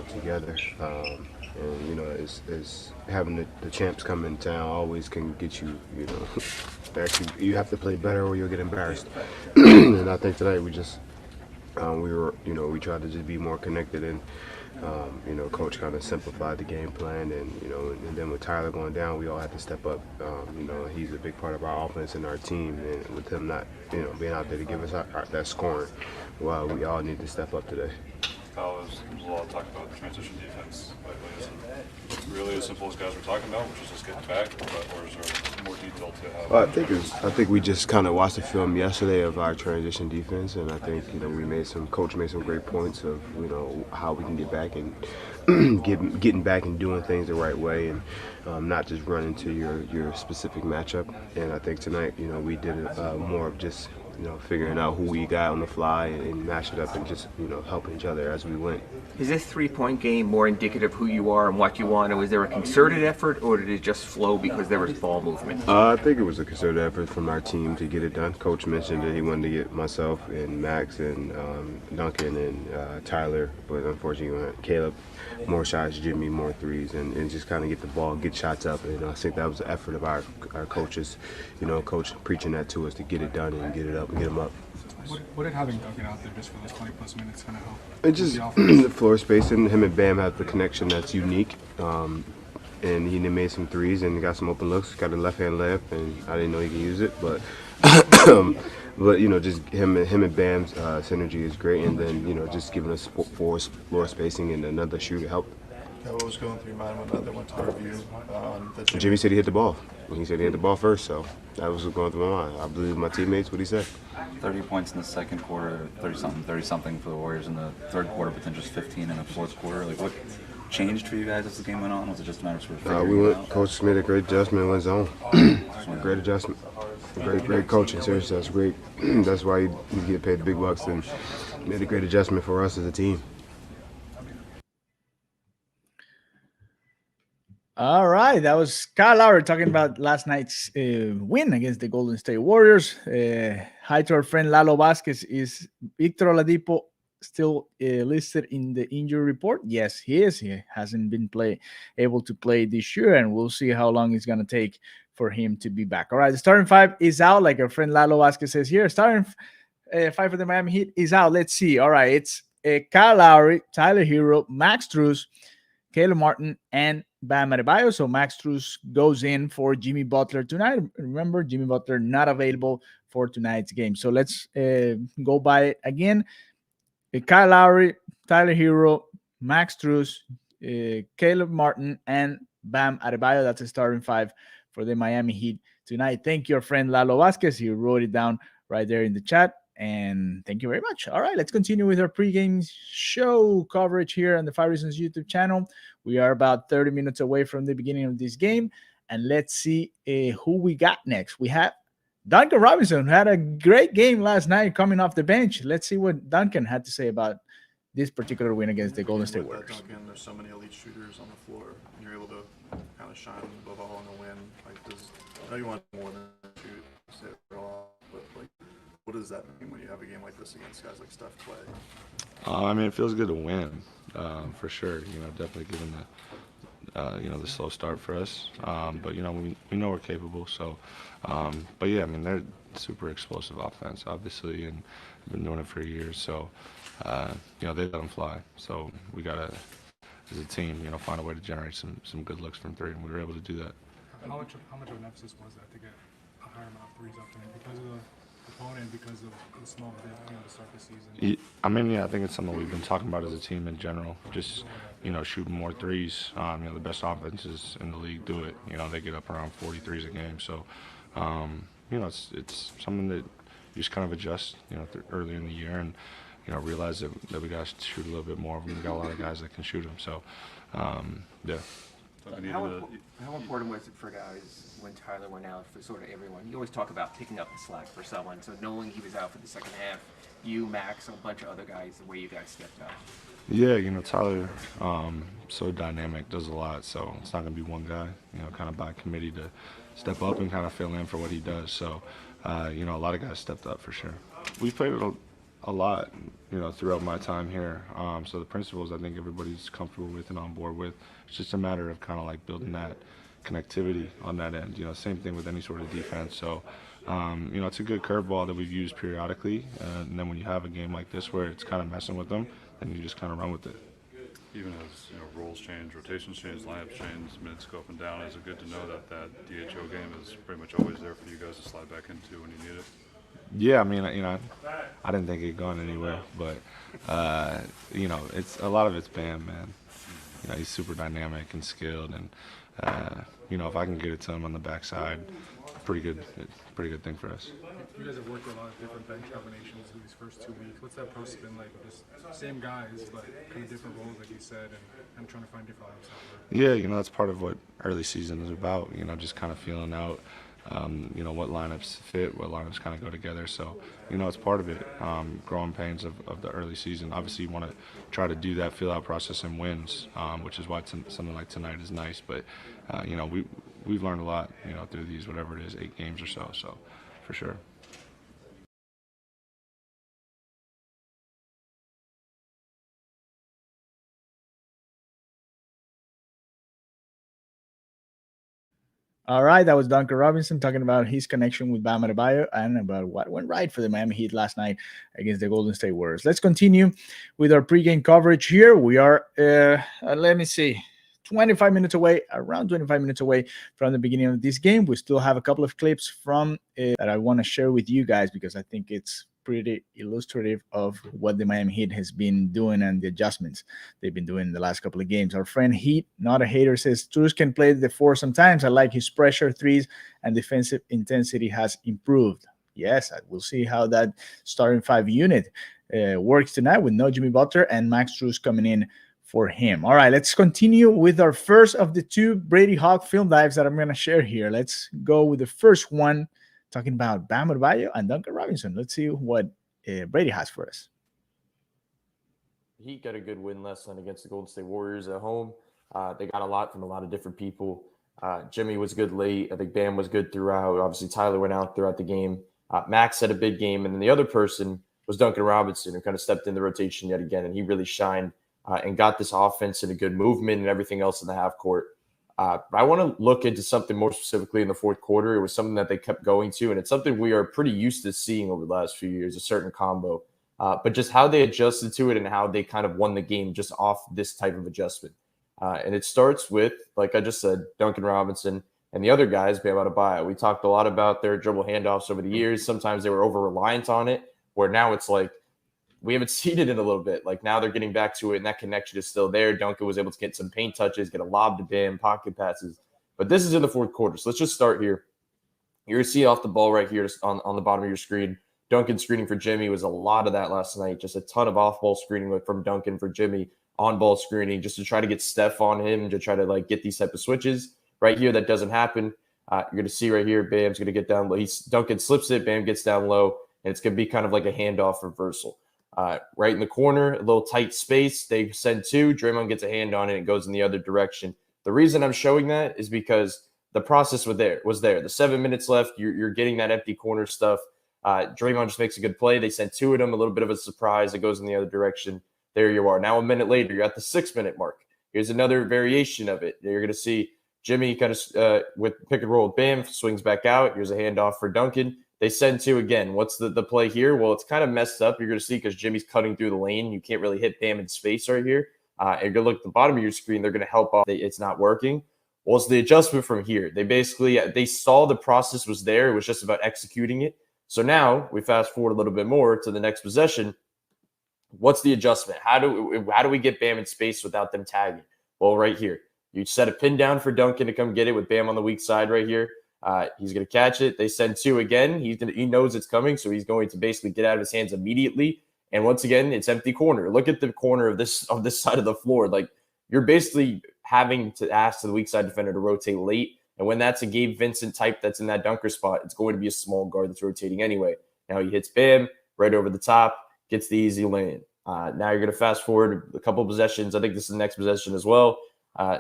together. And, as having the champs come in town always can get you, actually you have to play better or you'll get embarrassed. And I think tonight we just, we tried to just be more connected and, Coach kind of simplified the game plan, and then with Tyler going down, we all had to step up. He's a big part of our offense and our team, and with him not, being out there to give us that scoring, well, we all need to step up today. Kyle, there's a lot of talk about transition defense. Is it really as simple as guys were talking about, which is just getting back, or is there more detail to have? I think we just kind of watched the film yesterday of our transition defense, and I think Coach made some great points of how we can get back and getting back and doing things the right way, and not just running to your specific matchup. And I think tonight, we did more of just figuring out who we got on the fly and match it up and just helping each other as we went. Is this three-point game more indicative of who you are and what you want, or was there a concerted effort, or did it just flow because there was ball movement? I think it was a concerted effort from our team to get it done. Coach mentioned that he wanted to get myself and Max and Duncan and Tyler, but unfortunately we had Caleb more shots, Jimmy more threes, and just kind of get the ball, get shots up. And I think that was the effort of our coaches, Coach preaching that to us to get it done and get it up and get them up. What did having Duncan out there just for those 20-plus minutes kind of help? It just the floor spacing. Him and Bam have the connection that's unique. And he made some threes and got some open looks. Got a left-hand layup, and I didn't know he could use it. But just him and Bam's synergy is great. And then just giving us floor spacing and another shooter helped. What was going through your mind when they went to the review? Jimmy said he hit the ball. He said he hit the ball first, so that was what going through my mind. I believe my teammates, what he said. 30 points in the second quarter, 30-something for the Warriors in the third quarter, but then just 15 in the fourth quarter. Like, what changed for you guys as the game went on? Was it just a matter of sort of figuring it out? Coach made a great adjustment, went zone. Great adjustment. Great coaching, seriously. That's great. That's why he get paid the big bucks and made a great adjustment for us as a team. All right, that was Kyle Lowry talking about last night's win against the Golden State Warriors. Hi to our friend Lalo Vasquez. Is Victor Oladipo still listed in the injury report? Yes, he is. He hasn't been able to play this year, and we'll see how long it's going to take for him to be back. All right, the starting five is out, like our friend Lalo Vasquez says here. Starting five for the Miami Heat is out. Let's see. All right, it's Kyle Lowry, Tyler Hero, Max Strus, Caleb Martin, and Bam Adebayo. So Max Strus goes in for Jimmy Butler tonight. Remember, Jimmy Butler not available for tonight's game. So let's go by it again. Kyle Lowry, Tyler Hero, Max Strus, Caleb Martin, and Bam Adebayo. That's a starting five for the Miami Heat tonight. Thank you, our friend Lalo Vasquez. He wrote it down right there in the chat. And thank you very much. All right, let's continue with our pregame show coverage here on the 5 Reasons YouTube channel. We are about 30 minutes away from the beginning of this game. And let's see who we got next. We have Duncan Robinson, who had a great game last night coming off the bench. Let's see what Duncan had to say about this particular win against the Golden State Warriors. Duncan, there's so many elite shooters on the floor, and you're able to kind of shine above all in the win. Like, I know you want more than shoot, say it all, but like, what does that mean when you have a game like this against guys like Steph, Clay? I mean, it feels good to win, for sure. Definitely given the slow start for us. But we know we're capable. So, but yeah, I mean, they're super explosive offense, obviously, and I've been doing it for years. So, they let them fly. So we gotta, as a team, find a way to generate some good looks from three, and we were able to do that. How much of an emphasis was that to get a higher amount of threes up there because of the opponent, because of the small bit, to start the season? I mean, I think it's something we've been talking about as a team in general. Just, shooting more threes. The best offenses in the league do it. They get up around 40 threes a game. So, it's something that you just kind of adjust, early in the year and, realize that we got to shoot a little bit more. We got a lot of guys that can shoot them. So, yeah. How important was it for guys when Tyler went out for sort of everyone? You always talk about picking up the slack for someone. So knowing he was out for the second half, you, Max, a bunch of other guys, the way you guys stepped up. Yeah, Tyler, so dynamic, does a lot. So it's not going to be one guy, kind of by committee to step up and kind of fill in for what he does. So, a lot of guys stepped up for sure. We played it a lot, throughout my time here. So the principles I think everybody's comfortable with and on board with. It's just a matter of kind of like building that connectivity on that end. Same thing with any sort of defense. So, it's a good curveball that we've used periodically. And then when you have a game like this where it's kind of messing with them, then you just kind of run with it. Even as roles change, rotations change, lineups change, minutes go up and down, is it good to know that DHO game is pretty much always there for you guys to slide back into when you need it? Yeah, I mean, I didn't think it'd gone anywhere, but it's a lot of it's Bam, man. He's super dynamic and skilled, and if I can get it to him on the backside, pretty good thing for us. You guys have worked with a lot of different bench combinations in these first 2 weeks. What's that process been like? Just same guys, but kind of different roles, like you said, and trying to find different lineups. Yeah, that's part of what early season is about. Just kind of feeling out. What lineups fit, what lineups kind of go together. So, it's part of it, growing pains of the early season. Obviously, you want to try to do that feel-out process in wins, which is why something like tonight is nice. But, we've learned a lot, through these, whatever it is, 8 games or so, for sure. All right, that was Duncan Robinson talking about his connection with Bam Adebayo and about what went right for the Miami Heat last night against the Golden State Warriors. Let's continue with our pregame coverage here. We are, let me see, around 25 minutes away from the beginning of this game. We still have a couple of clips from that I want to share with you guys because I think it's pretty illustrative of what the Miami Heat has been doing and the adjustments they've been doing in the last couple of games. Our friend Heat, not a hater, says Strus can play the four sometimes. I like his pressure threes and defensive intensity has improved. Yes, we'll see how that starting five unit works tonight with no Jimmy Butler and Max Strus coming in for him. All right, let's continue with our first of the two Brady Hawk film dives that I'm going to share here. Let's go with the first one, talking about Bam Adebayo and Duncan Robinson. Let's see what Brady has for us. Heat got a good win last night against the Golden State Warriors at home. They got a lot from a lot of different people. Jimmy was good late. I think Bam was good throughout. Obviously, Tyler went out throughout the game. Max had a big game. And then the other person was Duncan Robinson, who kind of stepped in the rotation yet again, and he really shined and got this offense in a good movement and everything else in the half court. I want to look into something more specifically in the fourth quarter. It was something that they kept going to, and it's something we are pretty used to seeing over the last few years, a certain combo. But just how they adjusted to it and how they kind of won the game just off this type of adjustment. And it starts with, like I just said, Duncan Robinson and the other guys, Bam Adebayo. We talked a lot about their dribble handoffs over the years. Sometimes they were over-reliant on it, where now it's like we haven't seen it in a little bit. Like now they're getting back to it, and that connection is still there. Duncan was able to get some paint touches, get a lob to Bam, pocket passes. But this is in the fourth quarter, so let's just start here. You're going to see off the ball right here on the bottom of your screen. Duncan screening for Jimmy was a lot of that last night. Just a ton of off-ball screening from Duncan for Jimmy, on-ball screening just to try to get Steph on him, to try to like get these type of switches. Right here, that doesn't happen. You're going to see right here, Bam's going to get down low. Duncan slips it, Bam gets down low, and it's going to be kind of like a handoff reversal. Right in the corner, a little tight space. They send two. Draymond gets a hand on it, and it goes in the other direction. The reason I'm showing that is because the process was there. The 7 minutes left. You're getting that empty corner stuff. Draymond just makes a good play. They send two of them, a little bit of a surprise. It goes in the other direction. There you are. Now a minute later, you're at the 6 minute mark. Here's another variation of it. You're going to see Jimmy kind of with pick and roll. Bam swings back out. Here's a handoff for Duncan. They send two again. What's the play here? Well, it's kind of messed up. You're going to see because Jimmy's cutting through the lane. You can't really hit Bam in space right here. And you're going to look at the bottom of your screen. They're going to help off. It's not working. Well, it's the adjustment from here. They saw the process was there. It was just about executing it. So now we fast forward a little bit more to the next possession. What's the adjustment? How do we get Bam in space without them tagging? Well, right here. You set a pin down for Duncan to come get it with Bam on the weak side right here. He's going to catch it. They send two again. He knows it's coming, so he's going to basically get out of his hands immediately. And once again, it's empty corner. Look at the corner of this side of the floor. Like you're basically having to ask the weak side defender to rotate late. And when that's a Gabe Vincent type that's in that dunker spot, it's going to be a small guard that's rotating anyway. Now he hits Bam right over the top, gets the easy lane. Now you're going to fast forward a couple possessions. I think this is the next possession as well.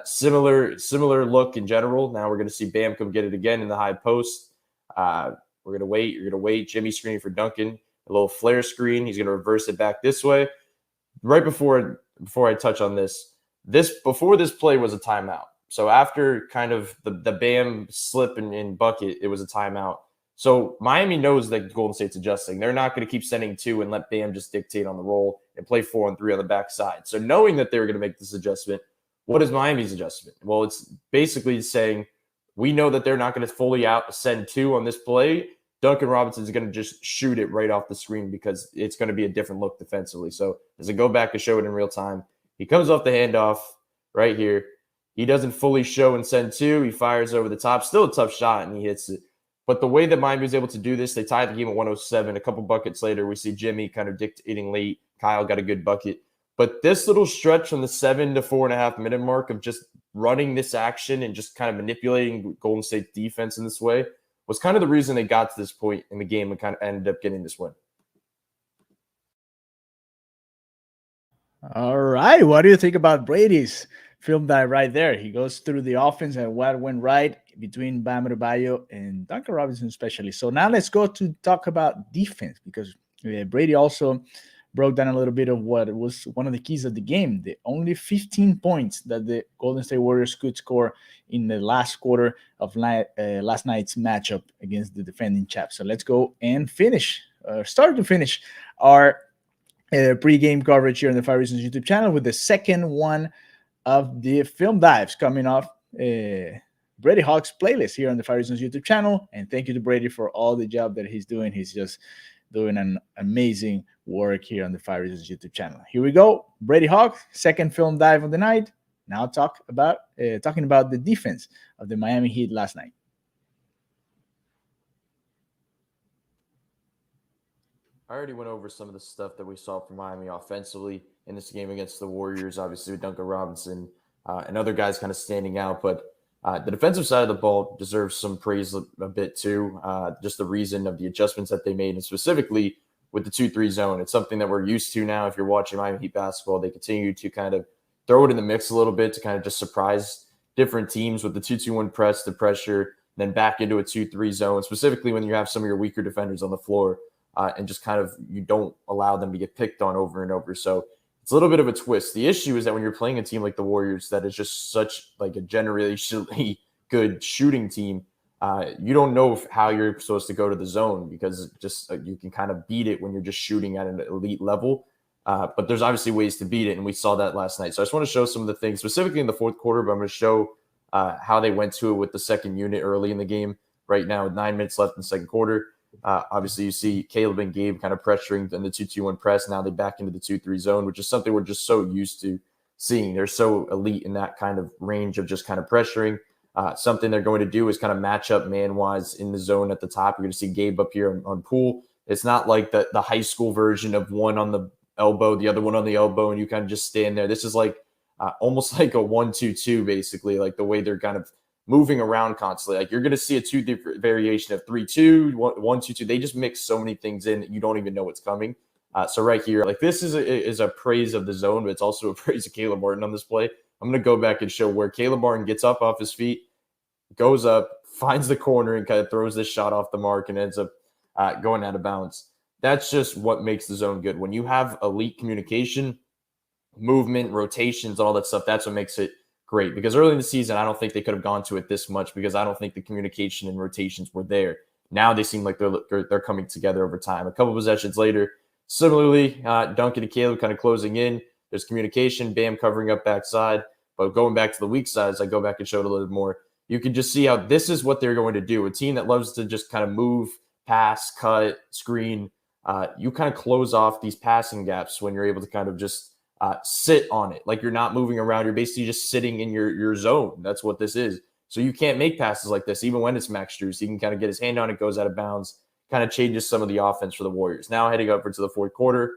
Similar look in general. Now we're going to see Bam come get it again in the high post. We're going to wait. You're going to wait. Jimmy screening for Duncan. A little flare screen. He's going to reverse it back this way. Right before I touch on before this play was a timeout. So after kind of the Bam slip and bucket, it was a timeout. So Miami knows that Golden State's adjusting. They're not going to keep sending two and let Bam just dictate on the roll and play 4-on-3 on the backside. So knowing that they were going to make this adjustment, what is Miami's adjustment? Well, it's basically saying we know that they're not going to fully send two on this play. Duncan Robinson is going to just shoot it right off the screen because it's going to be a different look defensively. So as I go back to show it in real time, he comes off the handoff right here. He doesn't fully show and send two. He fires over the top. Still a tough shot, and he hits it. But the way that Miami was able to do this, they tied the game at 107. A couple buckets later, we see Jimmy kind of dictating late. Kyle got a good bucket. But this little stretch from the 7 to 4.5 minute mark of just running this action and just kind of manipulating Golden State's defense in this way was kind of the reason they got to this point in the game and kind of ended up getting this win. All right. What do you think about Brady's film dive right there? He goes through the offense and what went right between Bam Adebayo and Duncan Robinson especially. So now let's go to talk about defense because Brady also broke down a little bit of what was one of the keys of the game. The only 15 points that the Golden State Warriors could score in the last quarter of last night's matchup against the defending champs. So let's go and start to finish our pre-game coverage here on the Five Reasons YouTube channel with the second one of the film dives coming off Brady Hawk's playlist here on the Five Reasons YouTube channel. And thank you to Brady for all the job that he's doing. He's just doing an amazing work here on the Five Reasons YouTube channel. Here we go. Brady Hawk, second film dive of the night. Now talking about the defense of the Miami Heat last night. I already went over some of the stuff that we saw from Miami offensively in this game against the Warriors, obviously with Duncan Robinson and other guys kind of standing out. But the defensive side of the ball deserves some praise a bit too. Just the reason of the adjustments that they made, and specifically with the 2-3 zone. It's something that we're used to now. If you're watching Miami Heat basketball, they continue to kind of throw it in the mix a little bit to kind of just surprise different teams with the 2-2-1 press, the pressure, then back into a 2-3 zone, specifically when you have some of your weaker defenders on the floor. And just kind of you don't allow them to get picked on over and over. So it's a little bit of a twist. The issue is that when you're playing a team like the Warriors that is just such like a generationally good shooting team, you don't know how you're supposed to go to the zone because just you can kind of beat it when you're just shooting at an elite level. But there's obviously ways to beat it, and we saw that last night. So I just want to show some of the things, specifically in the fourth quarter, but I'm going to show how they went to it with the second unit early in the game. Right now, with 9 minutes left in the second quarter. Obviously, you see Caleb and Gabe kind of pressuring in the 2-2-1 press. Now they back into the 2-3 zone, which is something we're just so used to seeing. They're so elite in that kind of range of just kind of pressuring. Something they're going to do is kind of match up man-wise in the zone at the top. You're going to see Gabe up here on Poole. It's not like the high school version of one on the elbow, the other one on the elbow, and you kind of just stand there. This is like almost like a 1-2-2, basically, like the way they're kind of moving around constantly. Like you're going to see a two different variation of 3-2, 1-2-2. They just mix so many things in that you don't even know what's coming. So right here, like this is a praise of the zone, but it's also a praise of Caleb Martin on this play. I'm going to go back and show where Caleb Martin gets up off his feet, goes up, finds the corner, and kind of throws this shot off the mark and ends up going out of bounds. That's just what makes the zone good. When you have elite communication, movement, rotations, all that stuff, that's what makes it great. Because early in the season, I don't think they could have gone to it this much because I don't think the communication and rotations were there. Now they seem like they're coming together over time. A couple possessions later, similarly, Duncan and Caleb kind of closing in. There's communication, Bam covering up backside. But going back to the weak side, as I go back and show it a little more, you can just see how this is what they're going to do. A team that loves to just kind of move, pass, cut, screen. You kind of close off these passing gaps when you're able to kind of just sit on it. Like you're not moving around. You're basically just sitting in your zone. That's what this is. So you can't make passes like this, even when it's Max Strus. He can kind of get his hand on it, goes out of bounds, kind of changes some of the offense for the Warriors. Now heading over to the fourth quarter,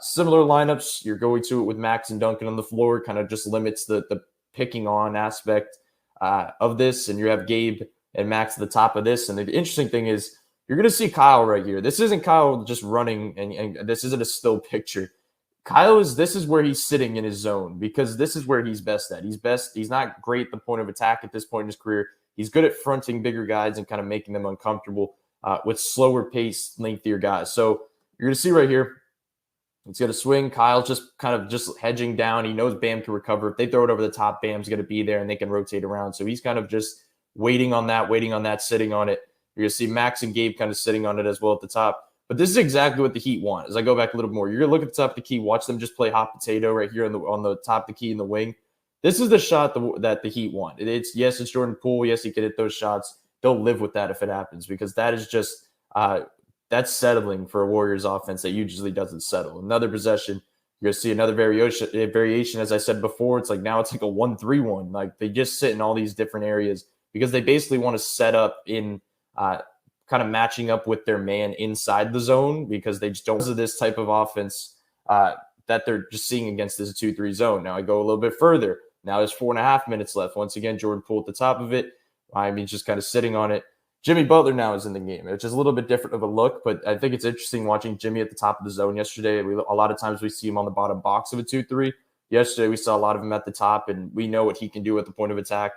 similar lineups. You're going to it with Max and Duncan on the floor, kind of just limits the picking on aspect of this. And you have Gabe and Max at the top of this. And the interesting thing is you're going to see Kyle right here. This isn't Kyle just running, and this isn't a still picture. This is where he's sitting in his zone because this is where he's best at. He's not great at the point of attack at this point in his career. He's good at fronting bigger guys and kind of making them uncomfortable with slower paced, lengthier guys. So you're going to see right here, it's going to swing. Kyle's just kind of just hedging down. He knows Bam can recover. If they throw it over the top, Bam's going to be there and they can rotate around. So he's kind of just waiting on that, sitting on it. You're going to see Max and Gabe kind of sitting on it as well at the top. But this is exactly what the Heat want. As I go back a little more, you're going to look at the top of the key, watch them just play hot potato right here on the top of the key in the wing. This is the shot that the Heat want. It's Jordan Poole. Yes, he can hit those shots. They'll live with that if it happens because that is just that's settling for a Warriors offense that usually doesn't settle. Another possession, you're going to see another variation. As I said before, it's like now it's like a 1-3-1. Like they just sit in all these different areas because they basically want to set up in kind of matching up with their man inside the zone because they just don't have this type of offense that they're just seeing against this 2-3 zone. Now I go a little bit further. Now there's 4.5 minutes left. Once again, Jordan Poole at the top of it. I mean, just kind of sitting on it. Jimmy Butler now is in the game, which is a little bit different of a look, but I think it's interesting watching Jimmy at the top of the zone yesterday. A lot of times we see him on the bottom box of a 2-3. Yesterday we saw a lot of him at the top, and we know what he can do at the point of attack.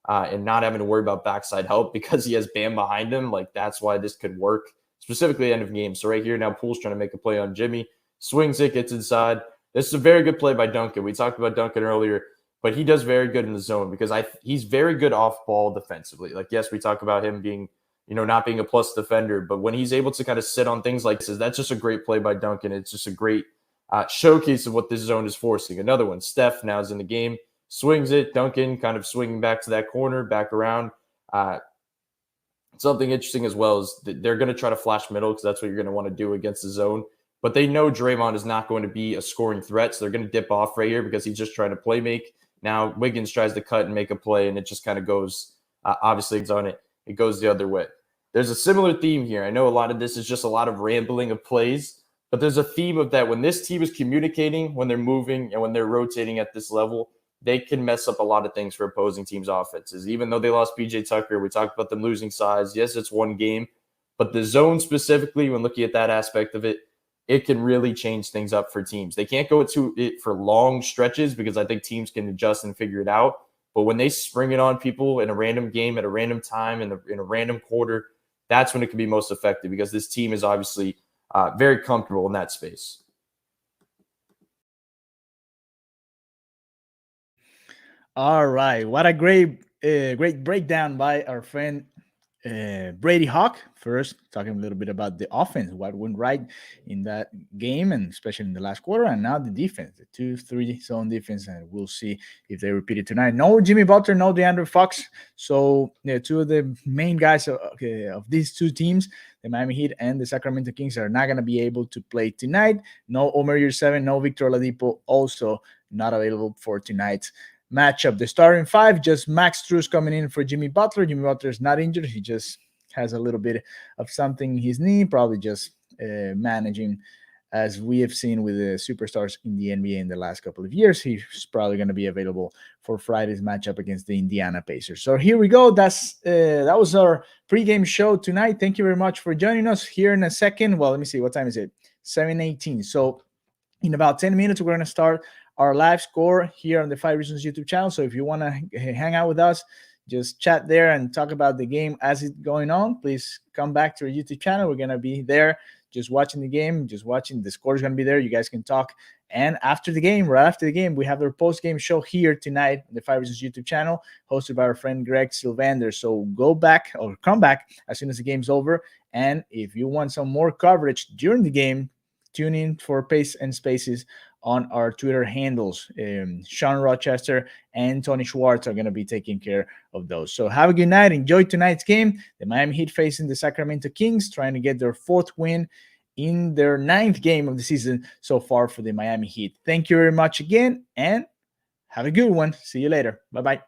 And not having to worry about backside help because he has Bam behind him. Like, that's why this could work, specifically end of game. So right here, now Poole's trying to make a play on Jimmy. Swings it, gets inside. This is a very good play by Duncan. We talked about Duncan earlier, but he does very good in the zone because he's very good off ball defensively. Like, yes, we talk about him being, not being a plus defender, but when he's able to kind of sit on things like this, that's just a great play by Duncan. It's just a great showcase of what this zone is forcing. Another one, Steph now is in the game. Swings it, Duncan kind of swinging back to that corner, back around. something interesting as well is that they're going to try to flash middle because that's what you're going to want to do against the zone. But they know Draymond is not going to be a scoring threat, so they're going to dip off right here because he's just trying to play make. Now Wiggins tries to cut and make a play, and it just kind of goes, obviously it's on it. It goes the other way. There's a similar theme here. I know a lot of this is just a lot of rambling of plays, but there's a theme of that when this team is communicating, when they're moving, and when they're rotating at this level, they can mess up a lot of things for opposing teams' offenses. Even though they lost PJ Tucker, we talked about them losing size. Yes, it's one game, but the zone specifically, when looking at that aspect of it, it can really change things up for teams. They can't go to it for long stretches because I think teams can adjust and figure it out. But when they spring it on people in a random game at a random time in a random quarter, that's when it can be most effective because this team is obviously very comfortable in that space. All right. What a great breakdown by our friend Brady Hawk. First, talking a little bit about the offense, what went right in that game, and especially in the last quarter, and now the defense, the 2-3 zone defense, and we'll see if they repeat it tonight. No Jimmy Butler, no DeAndre Fox. So two of the main guys of these two teams, the Miami Heat and the Sacramento Kings, are not going to be able to play tonight. No Omer Yurtseven, no Victor Oladipo, also not available for tonight's matchup. The starting five, just Max Strus coming in for Jimmy Butler. Jimmy Butler is not injured. He just has a little bit of something in his knee, probably just managing, as we have seen with the superstars in the NBA in the last couple of years. He's probably going to be available for Friday's matchup against the Indiana Pacers. So here we go. That was our pregame show tonight. Thank you very much for joining us. Here in a second, well, let me see, what time is it? 7:18. So in about 10 minutes, we're going to start our live score here on the 5 Reasons YouTube channel. So if you want to hang out with us, just chat there and talk about the game as it's going on. Please come back to our YouTube channel. We're going to be there just watching the game, just watching. The score is going to be there. You guys can talk. And after the game, right after the game, we have our post-game show here tonight on the 5 Reasons YouTube channel, hosted by our friend Greg Sylvander. So go back or come back as soon as the game's over. And if you want some more coverage during the game, tune in for Pace and Spaces on our Twitter handles. Sean Rochester and Tony Schwartz are going to be taking care of those. So have a good night. Enjoy tonight's game. The Miami Heat facing the Sacramento Kings, trying to get their 4th win in their 9th game of the season so far for the Miami Heat. Thank you very much again, and have a good one. See you later. Bye-bye.